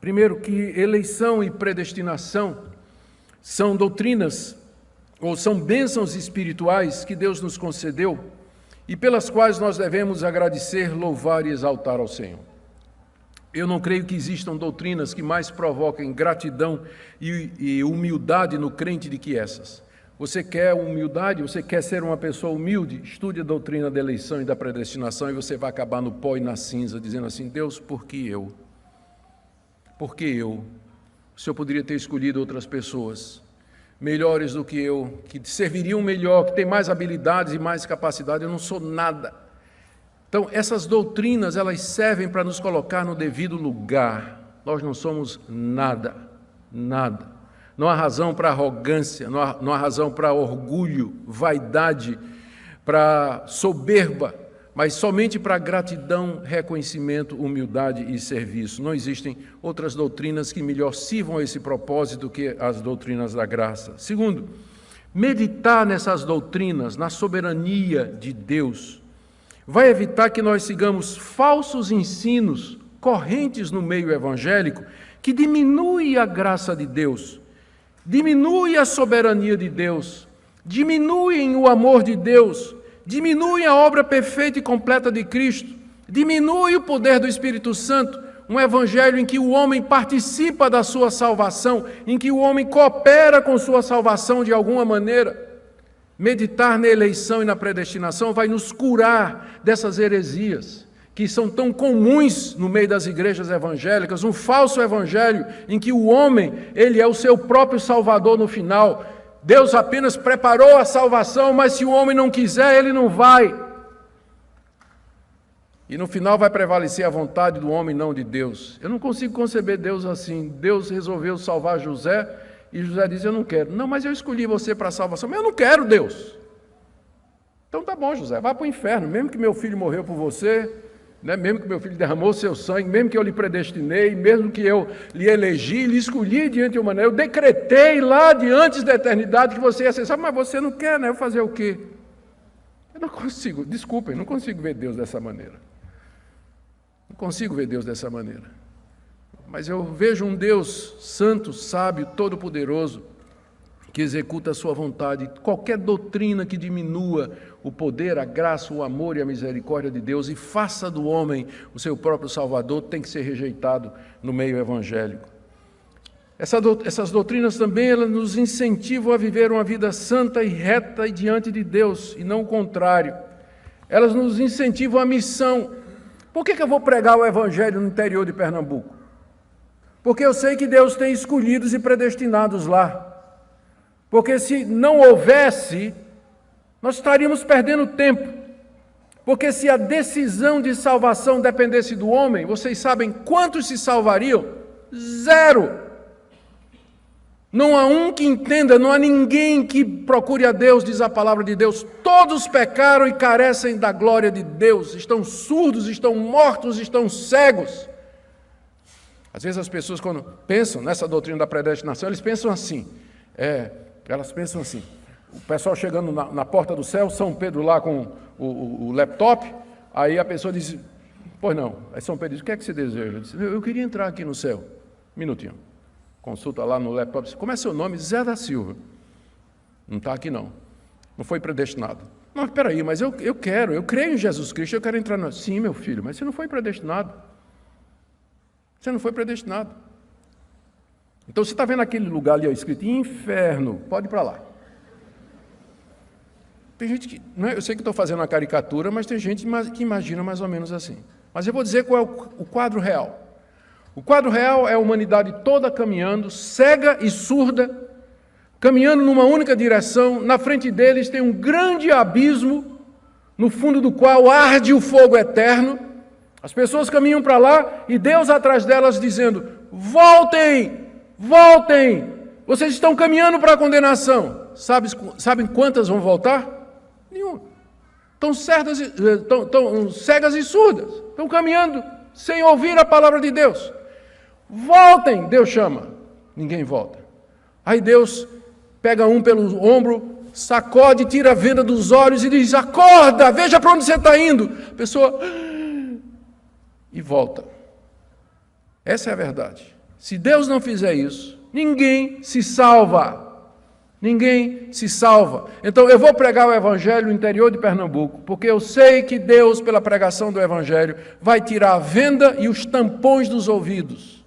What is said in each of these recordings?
Primeiro, que eleição e predestinação são doutrinas, ou são bênçãos espirituais que Deus nos concedeu e pelas quais nós devemos agradecer, louvar e exaltar ao Senhor. Eu não creio que existam doutrinas que mais provoquem gratidão e humildade no crente do que essas. Você quer humildade, você quer ser uma pessoa humilde, estude a doutrina da eleição e da predestinação e você vai acabar no pó e na cinza, dizendo assim: Deus, por que eu? Por que eu? O Senhor poderia ter escolhido outras pessoas, melhores do que eu, que serviriam melhor, que têm mais habilidades e mais capacidade. Eu não sou nada. Então, essas doutrinas, elas servem para nos colocar no devido lugar. Nós não somos nada, nada. Não há razão para arrogância, não há razão para orgulho, vaidade, para soberba, mas somente para gratidão, reconhecimento, humildade e serviço. Não existem outras doutrinas que melhor sirvam a esse propósito do que as doutrinas da graça. Segundo, meditar nessas doutrinas, na soberania de Deus, vai evitar que nós sigamos falsos ensinos correntes no meio evangélico que diminuem a graça de Deus, diminuem a soberania de Deus, diminuem o amor de Deus, diminui a obra perfeita e completa de Cristo, diminui o poder do Espírito Santo, um evangelho em que o homem participa da sua salvação, em que o homem coopera com sua salvação de alguma maneira. Meditar na eleição e na predestinação vai nos curar dessas heresias que são tão comuns no meio das igrejas evangélicas, um falso evangelho em que o homem, ele é o seu próprio salvador no final. Deus apenas preparou a salvação, mas se o homem não quiser, ele não vai. E no final vai prevalecer a vontade do homem, não de Deus. Eu não consigo conceber Deus assim. Deus resolveu salvar José e José diz: eu não quero. Não, mas eu escolhi você para a salvação. Mas eu não quero, Deus. Então tá bom, José, vai para o inferno. Mesmo que meu filho morreu por você, né? Mesmo que meu filho derramou seu sangue, mesmo que eu lhe predestinei, mesmo que eu lhe elegi, lhe escolhi diante de uma maneira, eu decretei lá de antes da eternidade que você ia ser salvo, mas você não quer, né? Eu fazer o quê? Eu não consigo, desculpem, não consigo ver Deus dessa maneira. Não consigo ver Deus dessa maneira. Mas eu vejo um Deus santo, sábio, todo-poderoso, que executa a sua vontade. Qualquer doutrina que diminua o poder, a graça, o amor e a misericórdia de Deus e faça do homem o seu próprio Salvador tem que ser rejeitado no meio evangélico. Essas doutrinas também elas nos incentivam a viver uma vida santa e reta e diante de Deus, e não o contrário. Elas nos incentivam à missão. Por que eu vou pregar o evangelho no interior de Pernambuco? Porque eu sei que Deus tem escolhidos e predestinados lá. Porque se não houvesse, nós estaríamos perdendo tempo. Porque se a decisão de salvação dependesse do homem, vocês sabem quantos se salvariam? 0. Não há um que entenda, não há ninguém que procure a Deus, diz a palavra de Deus. Todos pecaram e carecem da glória de Deus. Estão surdos, estão mortos, estão cegos. Às vezes as pessoas, quando pensam nessa doutrina da predestinação, eles pensam assim, o pessoal chegando na porta do céu, São Pedro lá com o laptop, aí a pessoa diz: pois não. Aí São Pedro diz: o que é que você deseja? Diz: eu queria entrar aqui no céu. Minutinho. Consulta lá no laptop, diz: como é seu nome? Zé da Silva. Não está aqui não. Não foi predestinado. Não, espera aí, mas eu creio em Jesus Cristo, eu quero entrar no... Sim, meu filho, mas você não foi predestinado. Você não foi predestinado. Então, você está vendo aquele lugar ali escrito inferno, pode ir para lá. Tem gente que, não é, eu sei que estou fazendo uma caricatura, mas tem gente que imagina mais ou menos assim. Mas eu vou dizer qual é o quadro real. O quadro real é a humanidade toda caminhando, cega e surda, caminhando numa única direção. Na frente deles tem um grande abismo, no fundo do qual arde o fogo eterno. As pessoas caminham para lá e Deus atrás delas dizendo: voltem! Voltem! Vocês estão caminhando para a condenação. Sabem quantas vão voltar? Nenhuma. Estão cegas e surdas. Estão caminhando sem ouvir a palavra de Deus. Voltem! Deus chama. Ninguém volta. Aí Deus pega um pelo ombro, sacode, tira a venda dos olhos e diz: acorda, veja para onde você está indo. A pessoa... e volta. Essa é a verdade. Se Deus não fizer isso, ninguém se salva. Ninguém se salva. Então eu vou pregar o Evangelho no interior de Pernambuco, porque eu sei que Deus, pela pregação do Evangelho, vai tirar a venda e os tampões dos ouvidos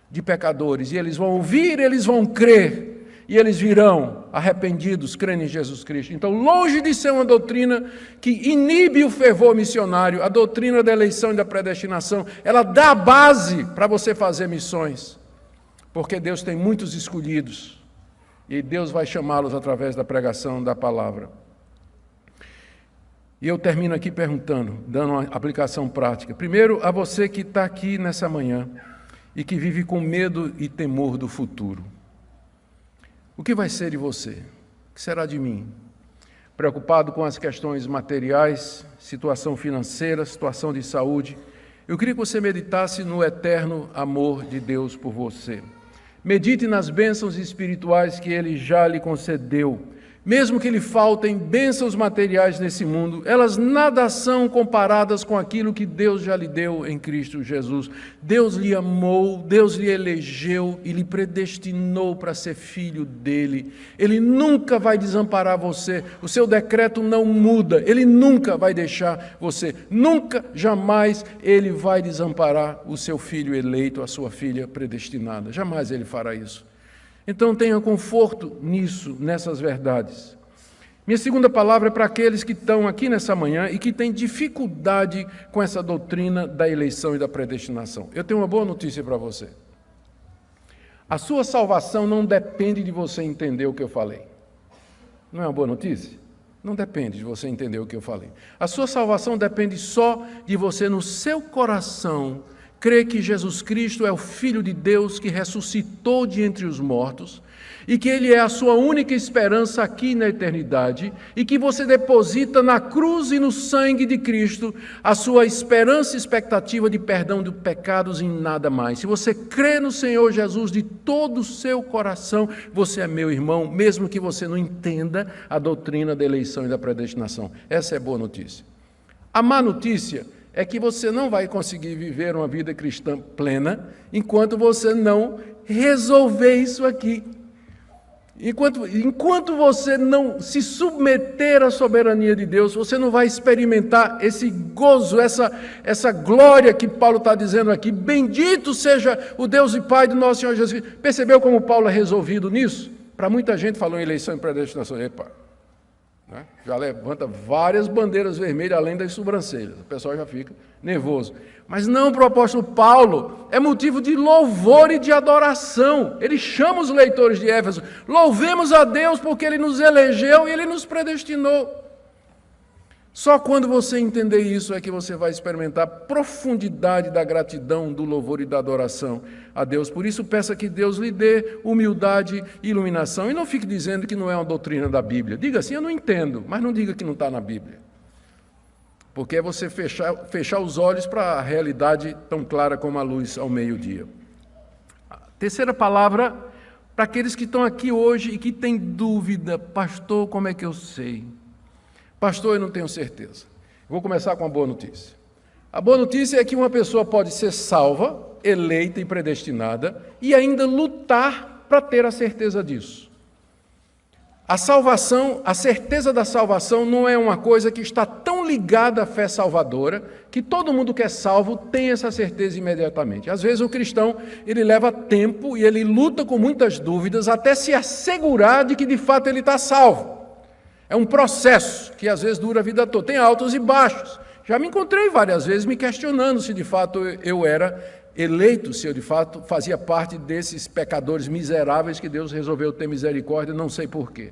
de pecadores. E eles vão ouvir, eles vão crer. E eles virão arrependidos, crendo em Jesus Cristo. Então, longe de ser uma doutrina que inibe o fervor missionário, a doutrina da eleição e da predestinação, ela dá a base para você fazer missões. Porque Deus tem muitos escolhidos. E Deus vai chamá-los através da pregação da palavra. E eu termino aqui perguntando, dando uma aplicação prática. Primeiro, a você que está aqui nessa manhã e que vive com medo e temor do futuro. O que vai ser de você? O que será de mim? Preocupado com as questões materiais, situação financeira, situação de saúde, eu queria que você meditasse no eterno amor de Deus por você. Medite nas bênçãos espirituais que Ele já lhe concedeu. Mesmo que lhe faltem bênçãos materiais nesse mundo, elas nada são comparadas com aquilo que Deus já lhe deu em Cristo Jesus. Deus lhe amou, Deus lhe elegeu e lhe predestinou para ser filho dele. Ele nunca vai desamparar você, o seu decreto não muda, ele nunca vai deixar você, nunca, jamais ele vai desamparar o seu filho eleito, a sua filha predestinada, jamais ele fará isso. Então tenha conforto nisso, nessas verdades. Minha segunda palavra é para aqueles que estão aqui nessa manhã e que têm dificuldade com essa doutrina da eleição e da predestinação. Eu tenho uma boa notícia para você. A sua salvação não depende de você entender o que eu falei. Não é uma boa notícia? Não depende de você entender o que eu falei. A sua salvação depende só de você, no seu coração, crê que Jesus Cristo é o Filho de Deus que ressuscitou de entre os mortos e que Ele é a sua única esperança aqui na eternidade e que você deposita na cruz e no sangue de Cristo a sua esperança e expectativa de perdão de pecados e nada mais. Se você crê no Senhor Jesus de todo o seu coração, você é meu irmão, mesmo que você não entenda a doutrina da eleição e da predestinação. Essa é a boa notícia. A má notícia é que você não vai conseguir viver uma vida cristã plena enquanto você não resolver isso aqui. Enquanto você não se submeter à soberania de Deus, você não vai experimentar esse gozo, essa glória que Paulo está dizendo aqui. Bendito seja o Deus e Pai do nosso Senhor Jesus Cristo. Percebeu como Paulo é resolvido nisso? Para muita gente falou em eleição e predestinação. Epa, né? Já levanta várias bandeiras vermelhas além das sobrancelhas, o pessoal já fica nervoso. Mas não, para o apóstolo Paulo, é motivo de louvor e de adoração. Ele chama os leitores de Éfeso, louvemos a Deus porque Ele nos elegeu e Ele nos predestinou. Só quando você entender isso é que você vai experimentar a profundidade da gratidão, do louvor e da adoração a Deus. Por isso, peça que Deus lhe dê humildade e iluminação. E não fique dizendo que não é uma doutrina da Bíblia. Diga assim, eu não entendo, mas não diga que não está na Bíblia. Porque é você fechar os olhos para a realidade tão clara como a luz ao meio-dia. A terceira palavra, para aqueles que estão aqui hoje e que têm dúvida, pastor, como é que eu sei? Pastor, eu não tenho certeza. Vou começar com a boa notícia. A boa notícia é que uma pessoa pode ser salva, eleita e predestinada, e ainda lutar para ter a certeza disso. A salvação, a certeza da salvação não é uma coisa que está tão ligada à fé salvadora, que todo mundo que é salvo tem essa certeza imediatamente. Às vezes o cristão, ele leva tempo e ele luta com muitas dúvidas até se assegurar de que de fato ele está salvo. É um processo que às vezes dura a vida toda, tem altos e baixos. Já me encontrei várias vezes me questionando se de fato eu era eleito, se eu de fato fazia parte desses pecadores miseráveis que Deus resolveu ter misericórdia, não sei porquê.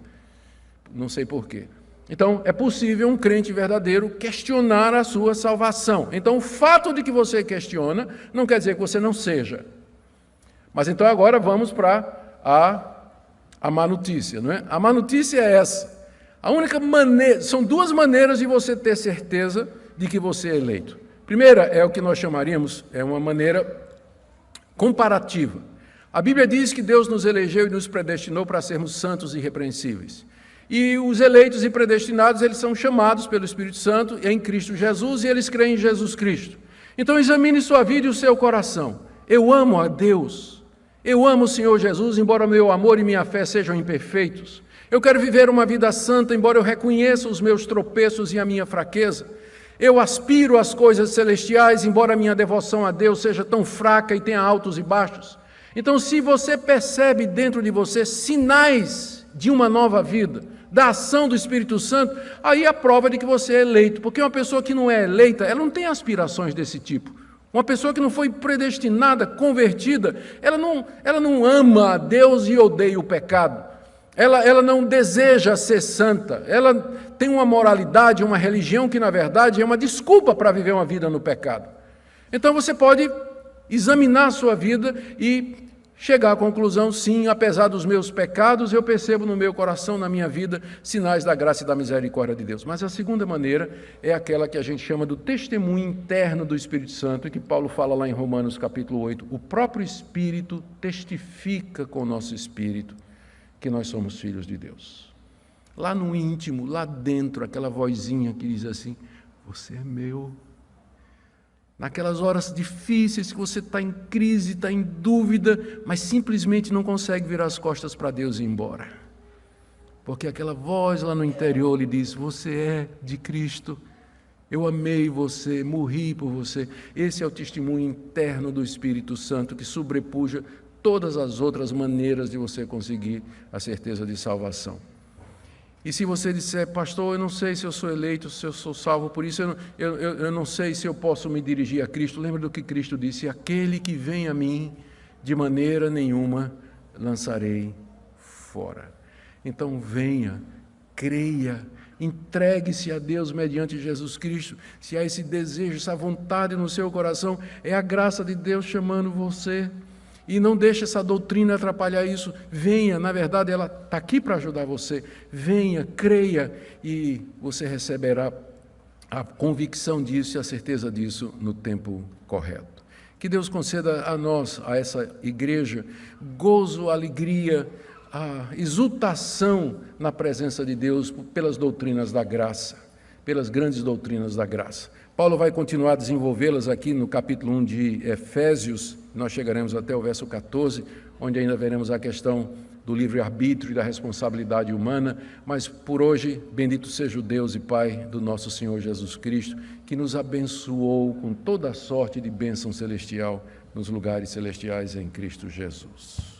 Não sei porquê. Então, é possível um crente verdadeiro questionar a sua salvação. Então, o fato de que você questiona não quer dizer que você não seja. Mas então agora vamos para a má notícia, não é? A má notícia é essa. A única maneira, são duas maneiras de você ter certeza de que você é eleito. Primeira é o que nós chamaríamos, é uma maneira comparativa. A Bíblia diz que Deus nos elegeu e nos predestinou para sermos santos e irrepreensíveis. E os eleitos e predestinados, eles são chamados pelo Espírito Santo em Cristo Jesus e eles creem em Jesus Cristo. Então examine sua vida e o seu coração. Eu amo a Deus. Eu amo o Senhor Jesus, embora meu amor e minha fé sejam imperfeitos. Eu quero viver uma vida santa, embora eu reconheça os meus tropeços e a minha fraqueza. Eu aspiro às coisas celestiais, embora a minha devoção a Deus seja tão fraca e tenha altos e baixos. Então, se você percebe dentro de você sinais de uma nova vida, da ação do Espírito Santo, aí é a prova de que você é eleito. Porque uma pessoa que não é eleita, ela não tem aspirações desse tipo. Uma pessoa que não foi predestinada, convertida, ela não ama a Deus e odeia o pecado. Ela não deseja ser santa. Ela tem uma moralidade, uma religião que, na verdade, é uma desculpa para viver uma vida no pecado. Então, você pode examinar a sua vida e chegar à conclusão, sim, apesar dos meus pecados, eu percebo no meu coração, na minha vida, sinais da graça e da misericórdia de Deus. Mas a segunda maneira é aquela que a gente chama do testemunho interno do Espírito Santo, e que Paulo fala lá em Romanos capítulo 8. O próprio Espírito testifica com o nosso espírito que nós somos filhos de Deus. Lá no íntimo, lá dentro, aquela vozinha que diz assim, você é meu. Naquelas horas difíceis que você está em crise, está em dúvida, mas simplesmente não consegue virar as costas para Deus e ir embora. Porque aquela voz lá no interior lhe diz, você é de Cristo, eu amei você, morri por você. Esse é o testemunho interno do Espírito Santo que sobrepuja todas as outras maneiras de você conseguir a certeza de salvação. E se você disser, pastor, eu não sei se eu sou eleito, se eu sou salvo, por isso eu não sei se eu posso me dirigir a Cristo. Lembra do que Cristo disse, aquele que vem a mim, de maneira nenhuma lançarei fora. Então venha, creia, entregue-se a Deus mediante Jesus Cristo. Se há esse desejo, essa vontade no seu coração, é a graça de Deus chamando você. E não deixe essa doutrina atrapalhar isso. Venha, na verdade, ela está aqui para ajudar você. Venha, creia, e você receberá a convicção disso e a certeza disso no tempo correto. Que Deus conceda a nós, a essa igreja, gozo, alegria, a exultação na presença de Deus pelas doutrinas da graça, pelas grandes doutrinas da graça. Paulo vai continuar a desenvolvê-las aqui no capítulo 1 de Efésios, nós chegaremos até o verso 14, onde ainda veremos a questão do livre-arbítrio e da responsabilidade humana, mas por hoje, bendito seja o Deus e Pai do nosso Senhor Jesus Cristo, que nos abençoou com toda a sorte de bênção celestial nos lugares celestiais em Cristo Jesus.